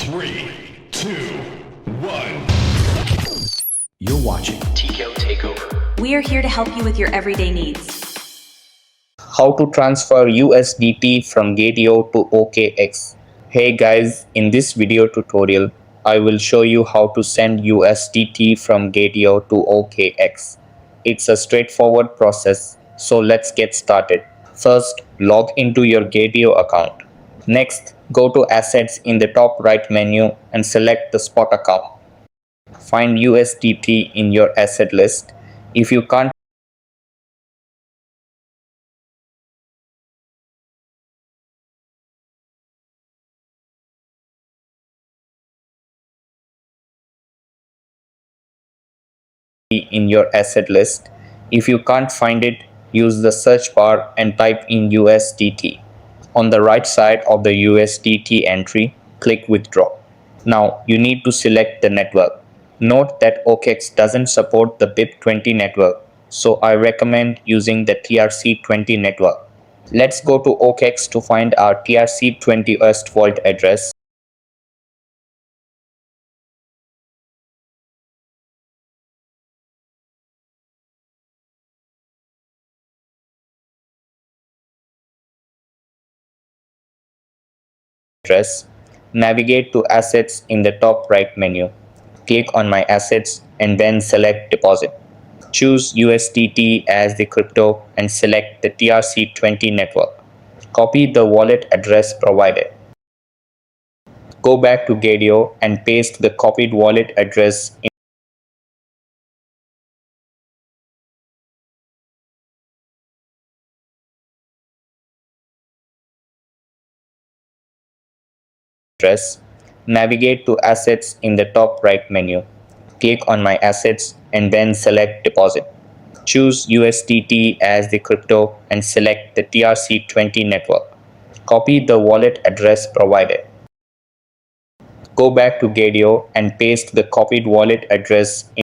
3, 2, 1. You're watching TCO Takeover. We are here to help you with your everyday needs. How to transfer USDT from Gateo to OKX. Hey guys, in this video tutorial, I will show you how to send USDT from Gateo to OKX. It's a straightforward process, so let's get started. First, log into your Gateo account. Next, go to Assets in the top right menu and select the spot account. Find USDT in your asset list. If you can't in your asset list. If you can't find it, use the search bar and type in USDT. On the right side of the USDT entry, click Withdraw. Now you need to select the network. Note that OKX doesn't support the BIP20 network, so I recommend using the TRC20 network. Let's go to OKX to find our TRC20 Usdt vault address. Navigate to Assets in the top right menu. Click on My Assets and then select Deposit. Choose USDT as the crypto and select the TRC20 network. Copy the wallet address provided. Go back to Gateo and paste the copied wallet address in address. Navigate to Assets in the top right menu. Click on My Assets and then select Deposit. Choose USDT as the crypto and select the TRC20 network. Copy the wallet address provided. Go back to Gateo and paste the copied wallet address in